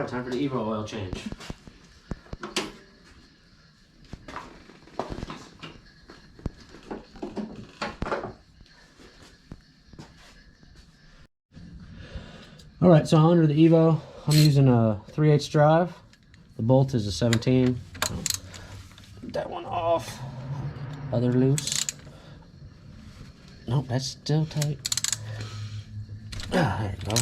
Alright, time for the Evo oil change. Alright, so under the Evo, I'm using a 3/8 drive. The bolt is a 17. Get that one off. Other loose. Nope, that's still tight. Ah, there you go.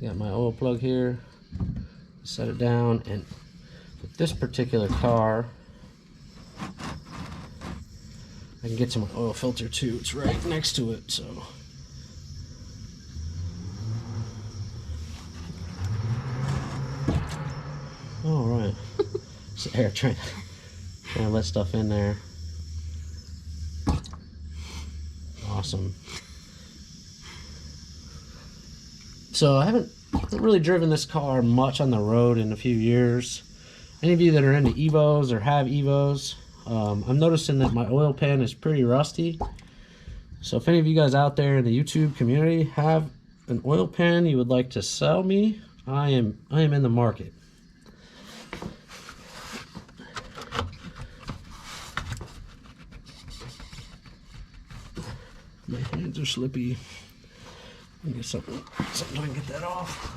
Got my oil plug here. Set it down, and with this particular car, I can get to my oil filter too. It's right next to it, so. All right. So here, trying to let stuff in there. Awesome. So I haven't really driven this car much on the road in a few years. Any of you that are into Evos or have Evos, I'm noticing that my oil pan is pretty rusty. So if any of you guys out there in the YouTube community have an oil pan you would like to sell me, I am in the market. My hands are slippy. Let me get something so I can get that off.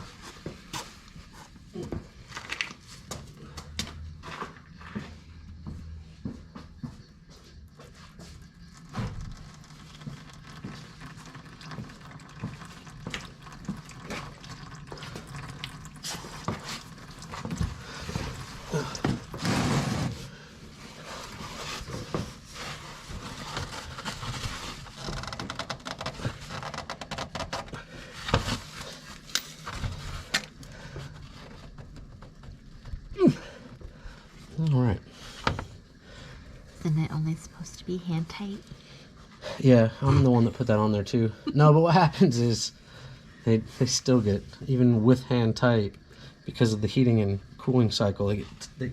All right. Isn't it only supposed to be hand tight? Yeah, I'm the one that put that on there too. No, but what happens is they still get, even with hand tight, because of the heating and cooling cycle, they get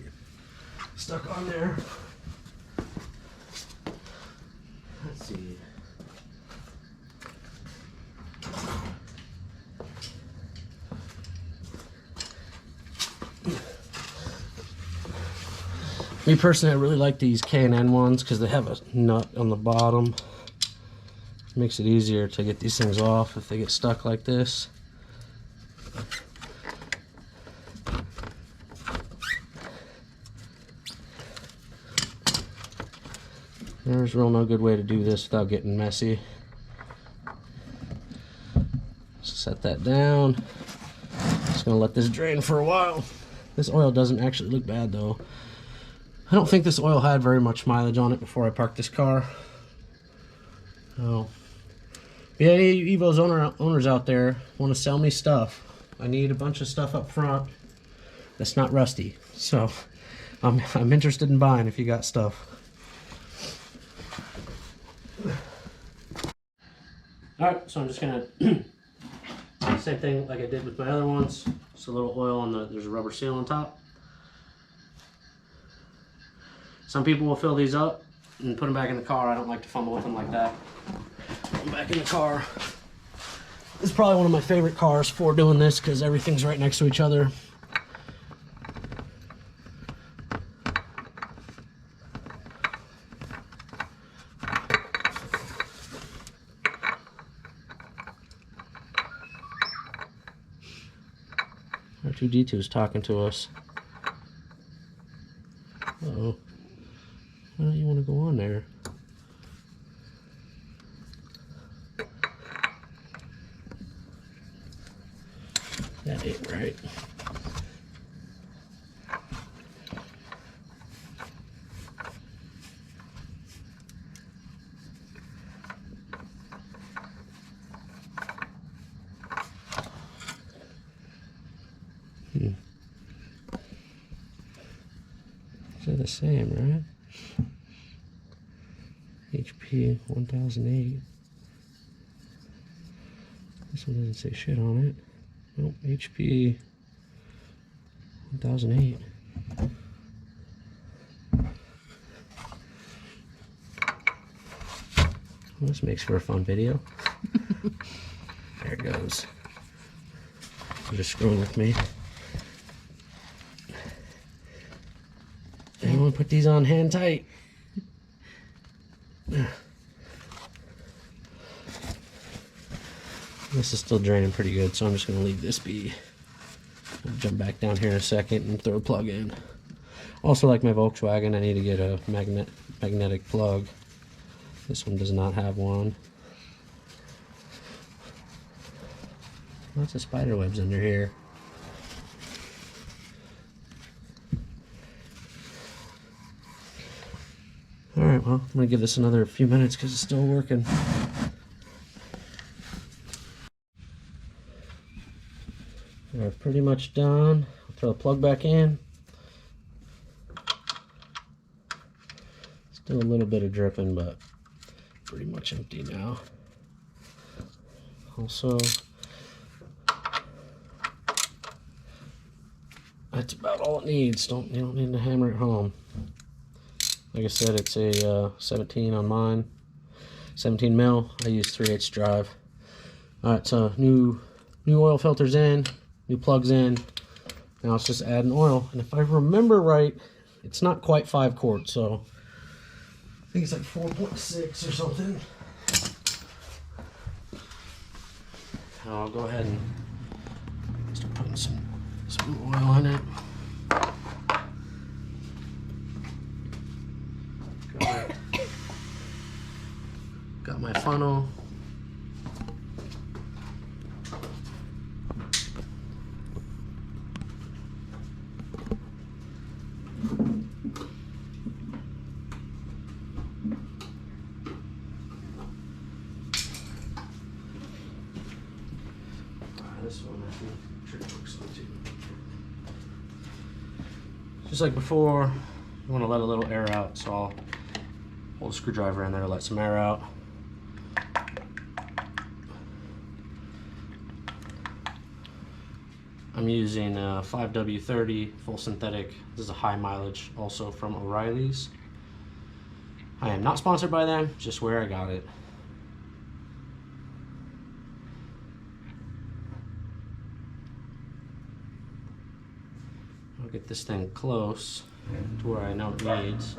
stuck on there. Let's see. Me personally, I really like these K&N ones because they have a nut on the bottom. Makes it easier to get these things off if they get stuck like this. There's real no good way to do this without getting messy. Set that down. Just gonna let this drain for a while. This oil doesn't actually look bad though. I don't think this oil had very much mileage on it before I parked this car. So, yeah, any Evos owners out there want to sell me stuff, I need a bunch of stuff up front that's not rusty. So I'm interested in buying if you got stuff. Alright, so I'm just gonna same thing like I did with my other ones. Just a little oil on there's a rubber seal on top. Some people will fill these up and put them back in the car. I don't like to fumble with them like that. Put them back in the car. This is probably one of my favorite cars for doing this because everything's right next to each other. R2-D2 is talking to us. Uh-oh. Why don't you want to go on there? That ain't right. They're the same, right? HP 1008. This one doesn't say shit on it. Nope, HP 1008. This makes for a fun video. There it goes. You're just screwing with me. Anyone put these on hand tight? This is still draining pretty good, so I'm just going to leave this be. I'll jump back down here in a second and throw a plug in. Also, like my Volkswagen, I need to get a magnetic plug. This one does not have one. Lots of spider webs under here. Alright, well, I'm going to give this another few minutes because it's still working. We're pretty much done. I'll throw the plug back in. Still a little bit of dripping, but pretty much empty now. Also, that's about all it needs. You don't need to hammer it home. Like I said, it's a 17 on mine, 17 mil. I use 3/8 drive. All right, so new oil filters in, new plugs in. Now it's just adding oil, and if I remember right, it's not quite 5 quarts, so I think it's like 4.6 or something. I'll go ahead and start putting some oil in it. Got my funnel. This one I think should work so too. Just like before, you want to let a little air out, so I'll hold a screwdriver in there to let some air out. I'm using a 5W30 full synthetic. This is a high mileage, also from O'Reilly's. I am not sponsored by them, just where I got it. I'll get this thing close to where I know it needs,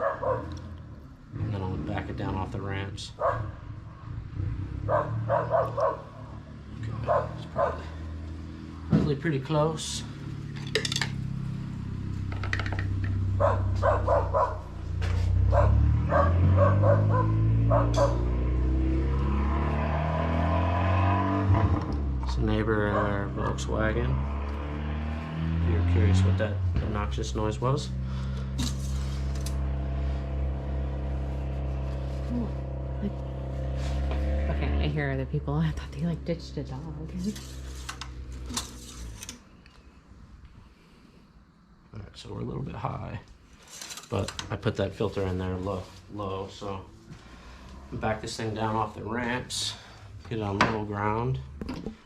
and then I'll back it down off the ramps. Okay, it's probably pretty close. It's a neighbor in their Volkswagen. If you're curious what that obnoxious noise was. Okay, I hear other people. I thought they like ditched a dog. Alright, so we're a little bit high, but I put that filter in there low, so back this thing down off the ramps, get it on level ground,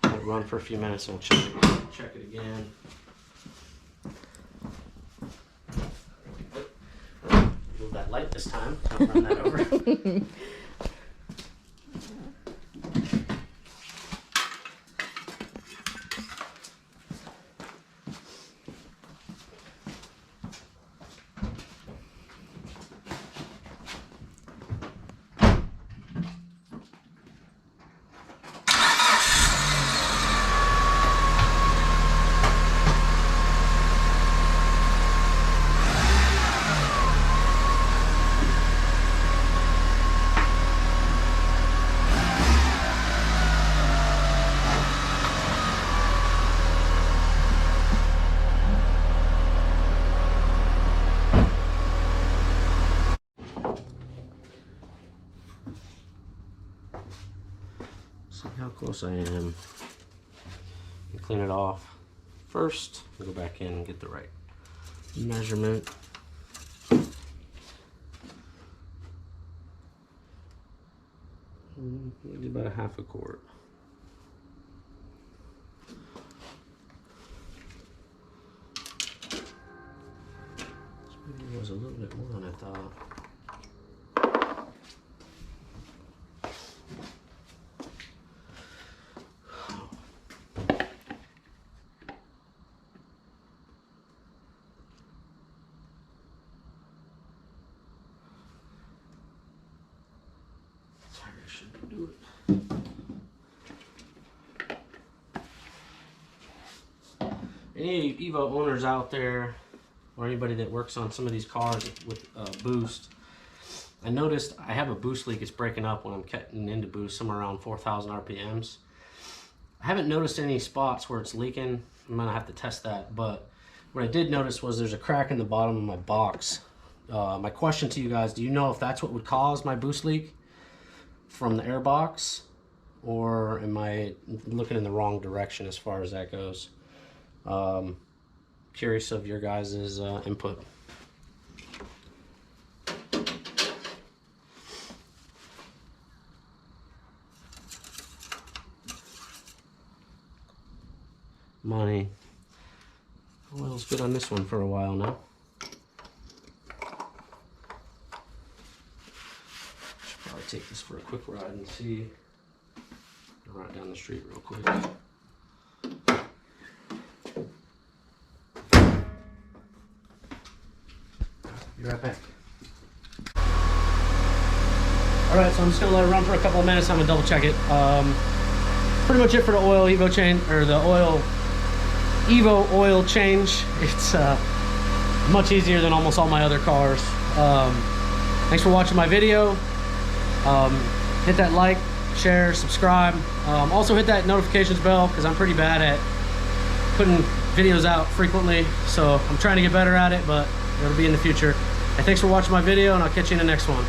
let it run for a few minutes, and we'll check it again. Move that light this time, don't run that over. See how close I am. And clean it off. First, go back in and get the right measurement. Maybe about a half a quart. This maybe was a little bit more than I thought. any Evo owners out there, or anybody that works on some of these cars with boost, I noticed I have a boost leak. It's breaking up when I'm cutting into boost, somewhere around 4,000 RPMs. I haven't noticed any spots where it's leaking. I'm gonna have to test that, but what I did notice was there's a crack in the bottom of my box. My question to you guys, do you know if that's what would cause my boost leak from the air box, or am I looking in the wrong direction as far as that goes? Curious of your guys' input. Money. Oil's good on this one for a while now. Should probably take this for a quick ride and see. Ride down the street real quick. Be right back. Alright, so I'm just gonna let it run for a couple of minutes. I'm gonna double check it. Pretty much it for the oil Evo change, or the oil Evo oil change. It's much easier than almost all my other cars. Thanks for watching my video. Hit that like, share, subscribe. Also hit that notifications bell, because I'm pretty bad at putting videos out frequently, so I'm trying to get better at it, but it'll be in the future. And thanks for watching my video, and I'll catch you in the next one.